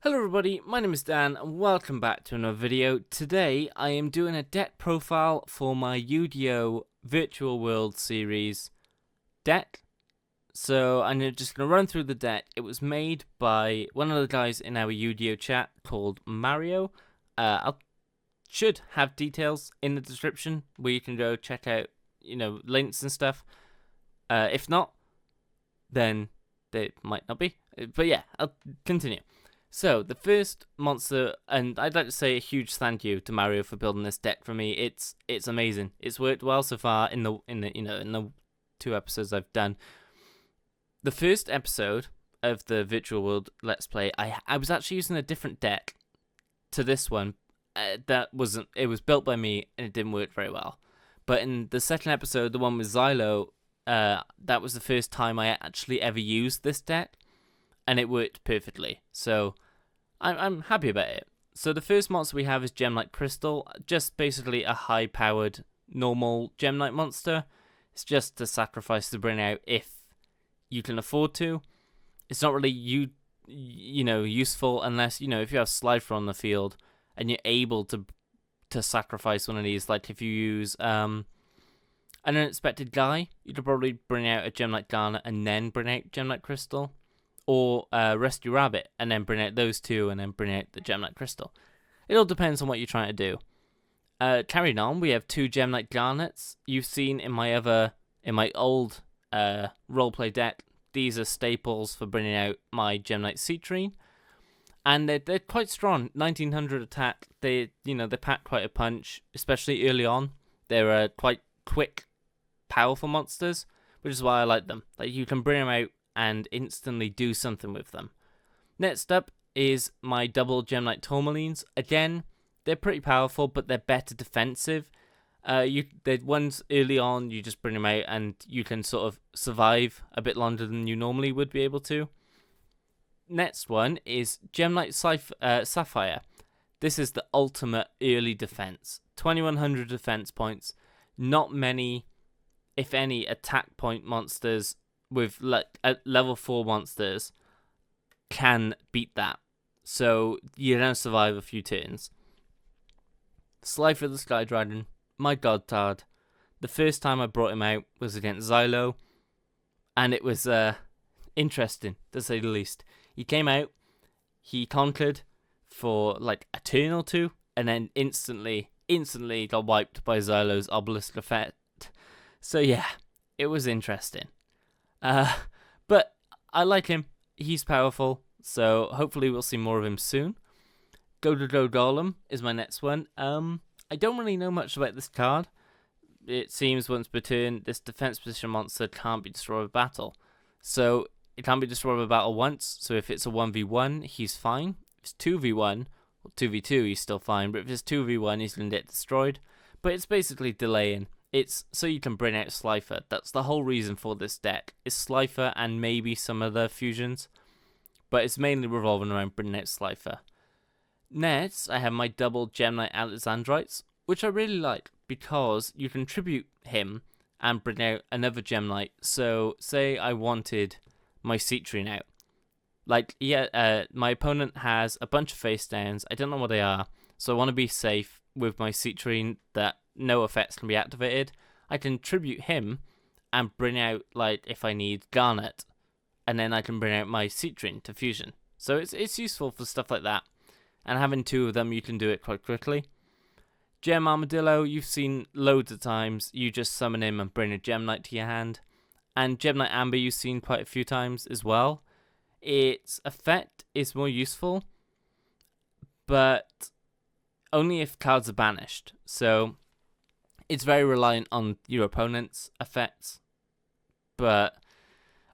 Hello everybody, my name is Dan and welcome back to another video. Today I am doing a deck profile for my Yu-Gi-Oh! Virtual World series deck. So I'm just going to run through the deck. It was made by one of the guys in our Yu-Gi-Oh! Chat called Mario. I should have details in the description where you can go check out, links and stuff. If not, then they might not be. But yeah, I'll continue. So, the first monster, and I'd like to say a huge thank you to Mario for building this deck for me. It's amazing. It's worked well so far in the 2 episodes I've done. The first episode of the Virtual World Let's Play, I was actually using a different deck to this one. It was built by me and it didn't work very well. But in the second episode, the one with Xylo, that was the first time I actually ever used this deck, and it worked perfectly. So I'm happy about it. So the first monster we have is Gem-Like Crystal, just basically a high-powered normal Gem-Like monster. It's just to sacrifice to bring out if you can afford to. It's not really useful unless if you have Slifer on the field and you're able to sacrifice one of these. Like if you use an unexpected guy, you could probably bring out a Gem-Like Garnet and then bring out Gem-Like Crystal. Or Rescue Rabbit, and then bring out those two, and then bring out the Gem-Like Crystal. It all depends on what you're trying to do. Carrying on, we have 2 Gem-Like Garnets. You've seen in my old roleplay deck, these are staples for bringing out my Gem-Like Citrine. And they're quite strong. 1900 attack. They pack quite a punch, especially early on. They're quite quick, powerful monsters, which is why I like them. Like you can bring them out and instantly do something with them. Next up is my double Gem-Like Tourmalines. Again, they're pretty powerful, but they're better defensive. The ones early on, you just bring them out and you can sort of survive a bit longer than you normally would be able to. Next one is Gem-Like Sapphire. This is the ultimate early defense. 2100 defense points. Not many, if any, attack point monsters with level 4 monsters can beat that. So you're going to survive a few turns. Slifer the Sky Dragon, my god tard. The first time I brought him out was against Xylo, and it was interesting, to say the least. He came out, he conquered for like a turn or two, and then instantly got wiped by Xylo's obelisk effect. So yeah, it was interesting. But I like him. He's powerful, so hopefully we'll see more of him soon. Go Golem is my next one. I don't really know much about this card. It seems once per turn, this defense position monster can't be destroyed with battle. So it can't be destroyed with battle once. So if it's a 1v1, he's fine. If it's 2v1 or 2v2, he's still fine. But if it's 2v1, he's going to get destroyed. But it's basically delaying. It's so you can bring out Slifer. That's the whole reason for this deck. Is Slifer and maybe some other fusions. But it's mainly revolving around bringing out Slifer. Next, I have my double Gem-Like Alexandrites, which I really like because you can tribute him and bring out another Gem-Like. So, say I wanted my Citrine out. My opponent has a bunch of face downs. I don't know what they are. So I want to be safe with my Citrine that no effects can be activated. I can tribute him and bring out, if I need Garnet, and then I can bring out my Citrine to fusion. So it's useful for stuff like that. And having 2 of them, you can do it quite quickly. Gem Armadillo, you've seen loads of times. You just summon him and bring a Gem-Like to your hand. And Gem-Like Amber, you've seen quite a few times as well. Its effect is more useful, but only if cards are banished. So it's very reliant on your opponent's effects. But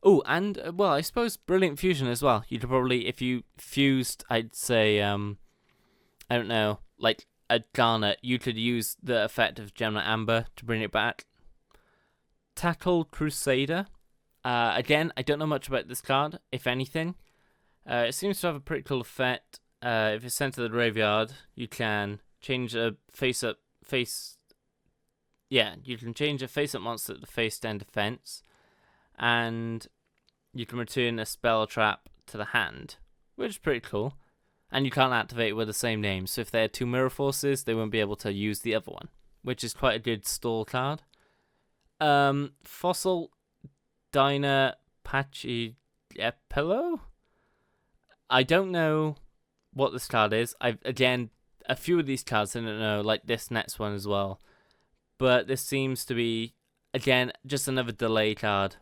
I suppose Brilliant Fusion as well. You could probably, if you fused, I'd say I don't know, like a Garnet, you could use the effect of Gem-Like Amber to bring it back. Tackle Crusader. Again, I don't know much about this card, if anything. It seems to have a pretty cool effect. If it's sent to the graveyard, you can change a you can change a face-up monster to face-down defense, and you can return a spell trap to the hand, which is pretty cool. and you can't activate it with the same name. So if they had two mirror forces, they won't be able to use the other one, which is quite a good stall card. Fossil Diner Pachipello? I don't know what this card is. Again, a few of these cards I don't know, like this next one as well. But this seems to be, again, just another delay card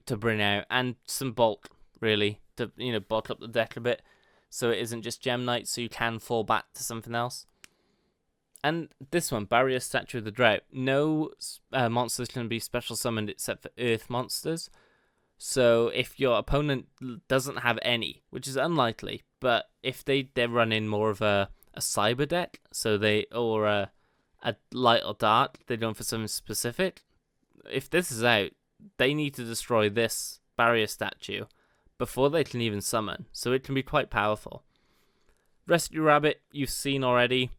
to bring out, and some bulk, really, to, bulk up the deck a bit, so it isn't just Gem Knight, so you can fall back to something else. And this one, Barrier Statue of the Drought. No monsters can be special summoned except for Earth monsters. So if your opponent doesn't have any, which is unlikely, but if they're running more of a cyber deck, so or a light or dark, they're going for something specific. If this is out, they need to destroy this barrier statue before they can even summon, so it can be quite powerful. Rescue Rabbit, you've seen already.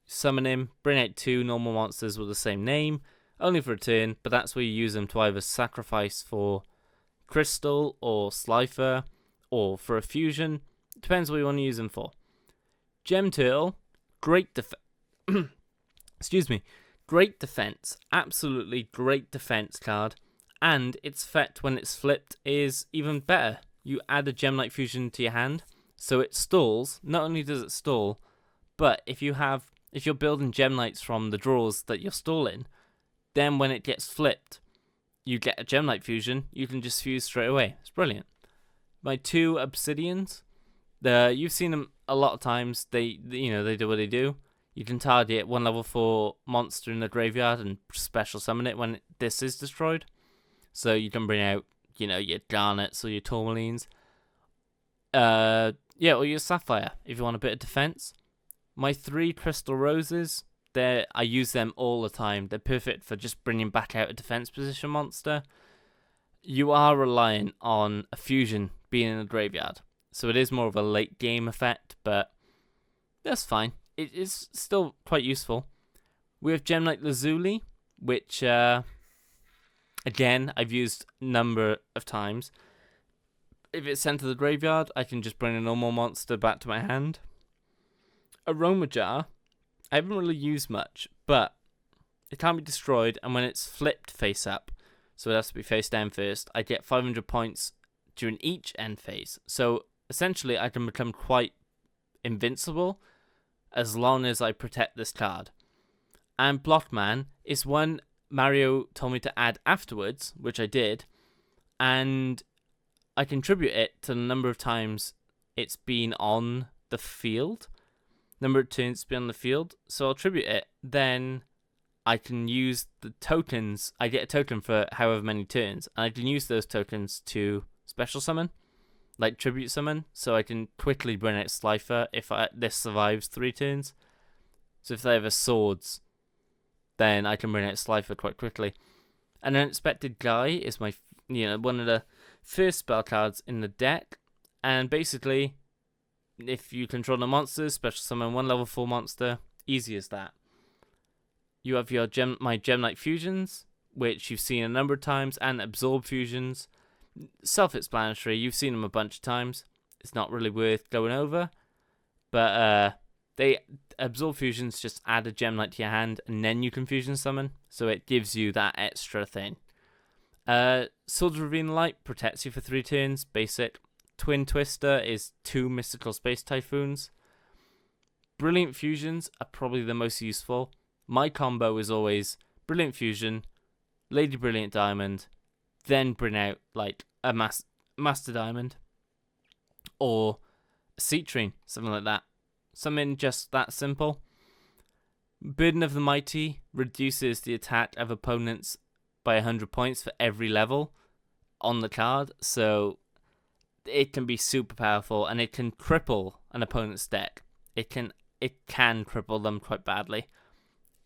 Summon him, bring out two normal monsters with the same name, only for a turn, but that's where you use them to either sacrifice for Crystal or Slifer, or for a fusion. Depends what you want to use them for. Gem Turtle, great excuse me, great defense, absolutely great defense card, and its effect when it's flipped is even better. You add a Gem Knight fusion to your hand, so it stalls. Not only does it stall, but if you're building Gem Knights from the drawers that you're stalling, then when it gets flipped, you get a Gem Knight fusion, you can just fuse straight away. It's brilliant. My two Obsidians, you've seen them a lot of times. They do what they do. You can target 1 level 4 monster in the graveyard and special summon it when this is destroyed. So you can bring out, your Garnets or your Tourmalines. Or your Sapphire if you want a bit of defense. My 3 Crystal Roses, I use them all the time. They're perfect for just bringing back out a defense position monster. You are reliant on a fusion being in the graveyard, so it is more of a late game effect, but that's fine. It is still quite useful. We have Gem Knight Lazuli, which, again, I've used a number of times. If it's sent to the graveyard, I can just bring a normal monster back to my hand. Aroma Jar, I haven't really used much, but it can be destroyed, and when it's flipped face up, so it has to be face down first, I get 500 points during each end phase. So essentially, I can become quite invincible as long as I protect this card. And Blockman is one Mario told me to add afterwards, which I did, and I contribute it to the number of times it's been on the field. Number of turns to be on the field, so I'll tribute it. Then I can use the tokens. I get a token for however many turns, and I can use those tokens to special summon, like tribute summon, so I can quickly bring out Slifer if this survives 3 turns. So if they have a swords, then I can bring out Slifer quite quickly. An Unexpected Guy is my, one of the first spell cards in the deck, and basically, if you control the monsters, special summon 1 level 4 monster, easy as that. You have my Gem Knight fusions, which you've seen a number of times, and Absorb fusions. Self-explanatory, you've seen them a bunch of times. It's not really worth going over, but they Absorb fusions just add a Gem Knight to your hand, and then you can fusion summon, so it gives you that extra thing. Sword of Ravine Light protects you for 3 turns, basic. Twin Twister is 2 Mystical Space Typhoons. Brilliant Fusions are probably the most useful. My combo is always Brilliant Fusion, Lady Brilliant Diamond, then bring out like a Master Diamond or a Citrine, something like that. Something just that simple. Burden of the Mighty reduces the attack of opponents by 100 points for every level on the card, so it can be super powerful, and it can cripple an opponent's deck. It can cripple them quite badly.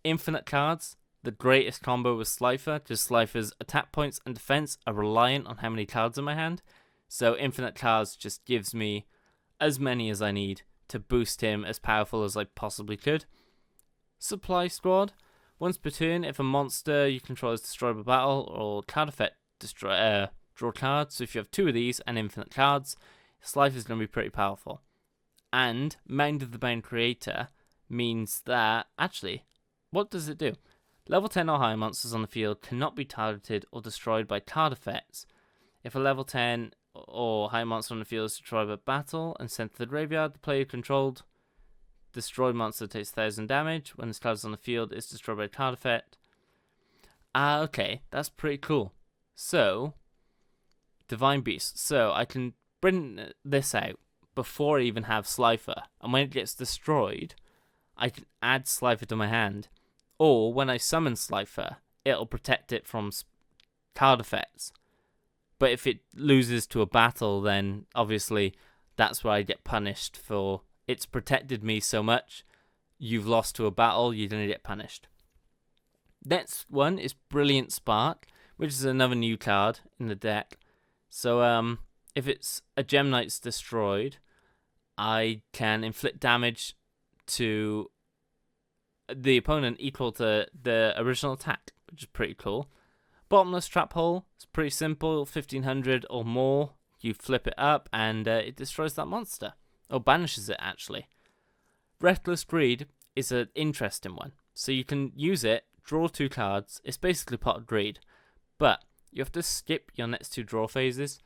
Infinite cards, the greatest combo with Slifer, because Slifer's attack points and defense are reliant on how many cards in my hand. So infinite cards just gives me as many as I need to boost him as powerful as I possibly could. Supply Squad, once per turn, if a monster you control is destroyed by battle or card effect draw cards. So if you have 2 of these and infinite cards, Slifer is going to be pretty powerful. And Mind of the Bound Creator means that, actually, what does it do? Level 10 or higher monsters on the field cannot be targeted or destroyed by card effects. If a level 10 or higher monster on the field is destroyed by battle and sent to the graveyard, the player controlled destroyed monster takes 1000 damage. When this card is on the field, it's destroyed by a card effect. Okay, that's pretty cool. So, Divine Beast. So, I can bring this out before I even have Slifer. And when it gets destroyed, I can add Slifer to my hand. Or, when I summon Slifer, it'll protect it from card effects. But if it loses to a battle, then obviously that's where I get punished for it's protected me so much. You've lost to a battle, you're going to get punished. Next one is Brilliant Spark, which is another new card in the deck. So if it's a Gem Knight's destroyed, I can inflict damage to the opponent equal to the original attack, which is pretty cool. Bottomless Trap Hole is pretty simple, 1500 or more. You flip it up and it destroys that monster. Or banishes it, actually. Reckless Greed is an interesting one. So you can use it, draw 2 cards. It's basically Pot of Greed. But you have to skip your next 2 draw phases.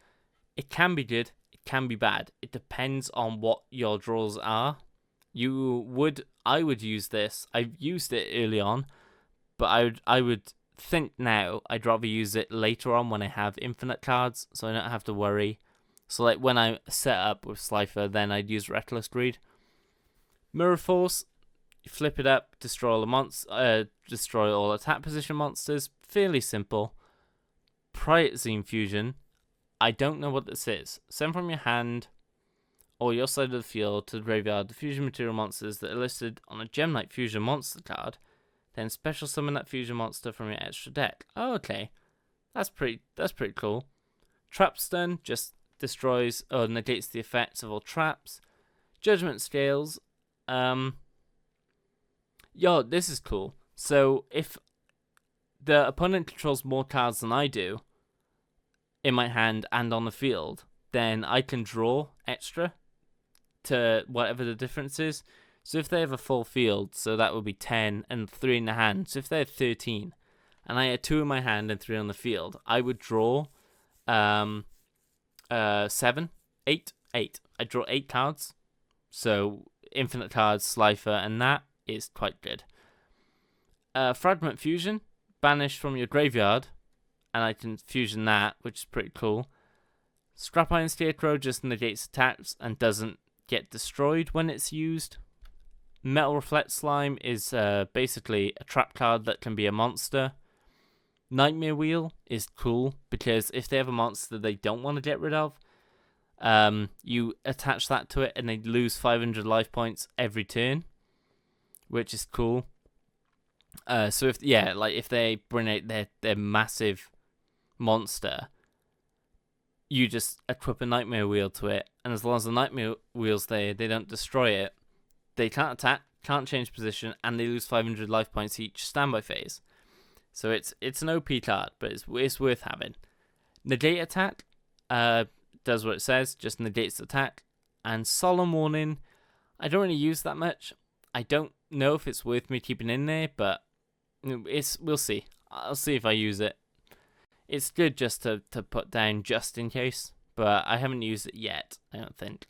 It can be good, it can be bad. It depends on what your draws are. I would use this. I've used it early on. But I would think now I'd rather use it later on when I have infinite cards, so I don't have to worry. So like when I set up with Slifer, then I'd use Reckless Greed. Mirror Force, you flip it up, destroy all attack position monsters. Fairly simple. Priazine Fusion, I don't know what this is. Send from your hand or your side of the field to the graveyard the fusion material monsters that are listed on a Gem Knight Fusion monster card. Then special summon that fusion monster from your extra deck. Oh, okay. That's pretty cool. Trap Stun just destroys or negates the effects of all traps. Judgment Scales. This is cool. So if the opponent controls more cards than I do in my hand and on the field, then I can draw extra to whatever the difference is. So if they have a full field, so that would be 10 and 3 in the hand. So if they have 13, and I had 2 in my hand and 3 on the field, I would draw 7, 8. I draw 8 cards. So infinite cards, Slifer, and that is quite good. Fragment Fusion, banish from your graveyard, and I can fusion that, which is pretty cool. Scrap Iron Scarecrow just negates attacks and doesn't get destroyed when it's used. Metal Reflect Slime is basically a trap card that can be a monster. Nightmare Wheel is cool because if they have a monster they don't want to get rid of, you attach that to it and they lose 500 life points every turn, which is cool. So if they bring out their massive monster, you just equip a Nightmare Wheel to it, and as long as the Nightmare Wheel's there, they don't destroy it. They can't attack, can't change position, and they lose 500 life points each standby phase. So it's an OP card, but it's worth having. Negate Attack does what it says, just negates attack. And Solemn Warning, I don't really use that much. I don't know if it's worth me keeping in there, but we'll see. I'll see if I use it. It's good just to put down just in case, but I haven't used it yet, I don't think.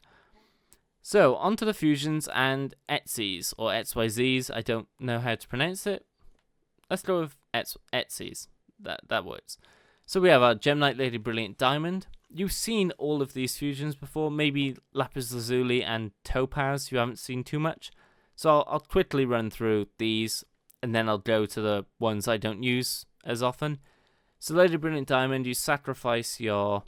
So, onto the fusions and Etsy's, or XYZ's, I don't know how to pronounce it. Let's go with Etsy's, that works. So we have our Gem Knight Lady Brilliant Diamond. You've seen all of these fusions before, maybe Lapis Lazuli and Topaz you haven't seen too much. So I'll quickly run through these, and then I'll go to the ones I don't use as often. So Lady Brilliant Diamond, you sacrifice your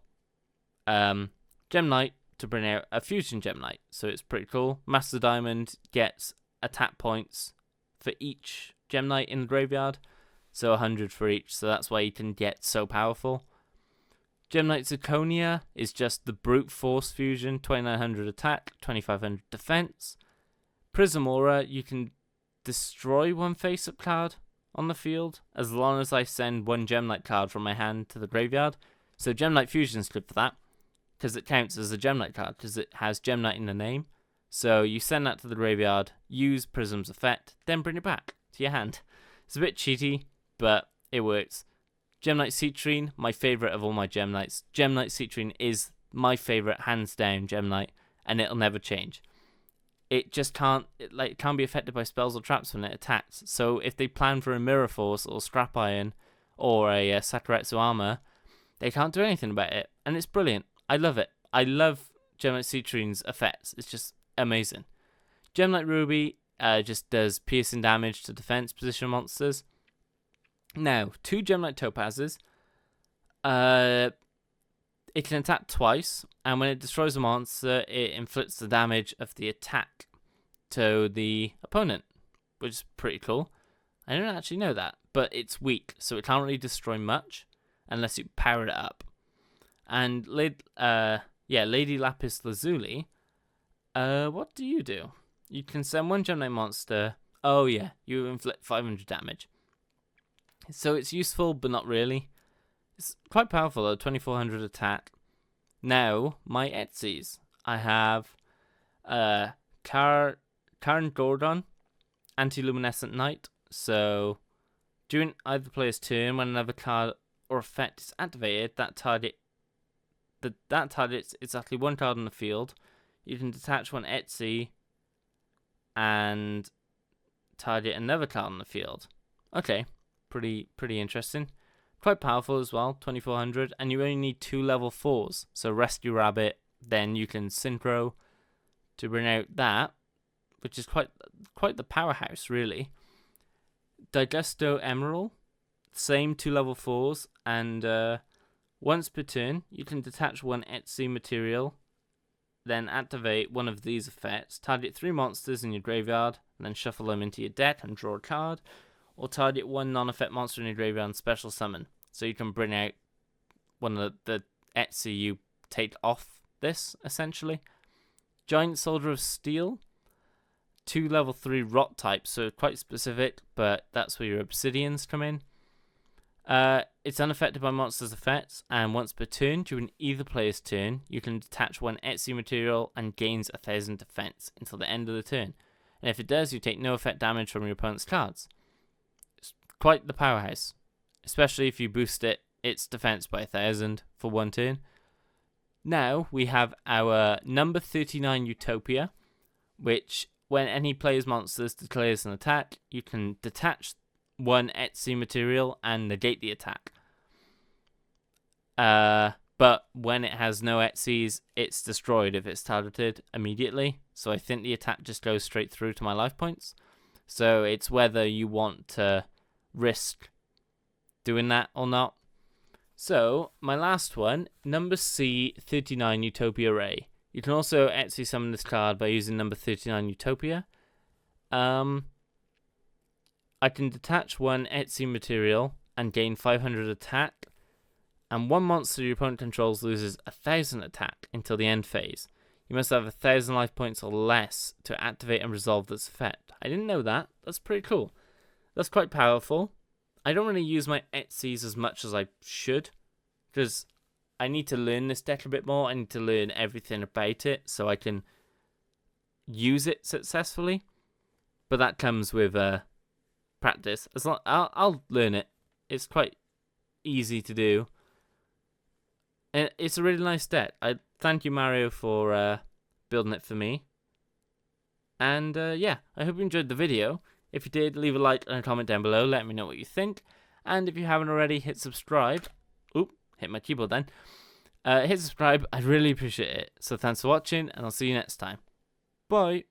Gem Knight to bring out a fusion Gem Knight, so it's pretty cool. Master Diamond gets attack points for each Gem Knight in the graveyard, so 100 for each, so that's why you can get so powerful. Gem Knight Zirconia is just the brute force fusion, 2900 attack, 2500 defense. Prism Aura, you can destroy one face-up card on the field as long as I send one Gem Knight card from my hand to the graveyard. So Gem Knight Fusion is good for that, because it counts as a Gem Knight card, because it has Gem Knight in the name. So you send that to the graveyard, use Prism's effect, then bring it back to your hand. It's a bit cheaty, but it works. Gem Knight Citrine, my favourite of all my Gem Knights. Gem Knight Citrine is my favourite, hands down, Gem Knight, and it'll never change. It just can't be affected by spells or traps when it attacks. So if they plan for a Mirror Force or Scrap Iron or a Sakuretsu Armor, they can't do anything about it, and it's brilliant. I love it. I love Gem Knight Citrine's effects. It's just amazing. Gem Knight Ruby just does piercing damage to defense position monsters. Now, 2 Gem Knight Topazes. It can attack twice, and when it destroys a monster, it inflicts the damage of the attack to the opponent, which is pretty cool. I don't actually know that, but it's weak, so it can't really destroy much unless you power it up. And Lady Lapis Lazuli, what do you do? You can send 1 Gem Knight monster. Oh yeah, you inflict 500 damage. So it's useful, but not really. It's quite powerful though, 2400 attack. Now, my Etsy's. I have Karen Gordon, Anti-Luminescent Knight. So, during either player's turn, when another card or effect is activated, that targets exactly 1 card on the field. You can detach 1 Etsy and target another card on the field. Okay, pretty interesting. Quite powerful as well, 2400, and you only need 2 level 4s. So Rescue Rabbit, then you can Synchro to bring out that, which is quite the powerhouse, really. Digesto Emerald, same 2 level 4s, and once per turn, you can detach 1 Etsy material, then activate one of these effects, target 3 monsters in your graveyard, and then shuffle them into your deck and draw a card. Or target 1 non-effect monster in your graveyard and special summon. So you can bring out one of the Etsy you take off this, essentially. Giant Soldier of Steel. 2 level 3 rot types, so quite specific, but that's where your obsidians come in. It's unaffected by monsters' effects, and once per turn, during either player's turn, you can detach 1 Etsy material and gains 1000 defense until the end of the turn. And if it does, you take no effect damage from your opponent's cards. Quite the powerhouse, especially if you boost its defense by 1000 for 1 turn. Now we have our number 39 Utopia, which when any player's monsters declares an attack, you can detach 1 Etsy material and negate the attack. But when it has no Etsy's, it's destroyed if it's targeted immediately. So I think the attack just goes straight through to my life points. So it's whether you want to risk doing that or not. So my last one, number C39 Utopia Ray. You can also Etsy summon this card by using number 39 Utopia. I can detach 1 Etsy material and gain 500 attack, and 1 monster your opponent controls loses 1000 attack until the end phase. You must have 1000 life points or less to activate and resolve this effect. I didn't know that. That's pretty cool. That's quite powerful. I don't really use my Etsy's as much as I should, because I need to learn this deck a bit more. I need to learn everything about it so I can use it successfully. But that comes with practice. I'll learn it. It's quite easy to do. And it's a really nice deck. I thank you, Mario, for building it for me. And yeah, I hope you enjoyed the video. If you did, leave a like and a comment down below. Let me know what you think. And if you haven't already, hit subscribe. Oop, hit my keyboard then. Hit subscribe. I'd really appreciate it. So thanks for watching, and I'll see you next time. Bye.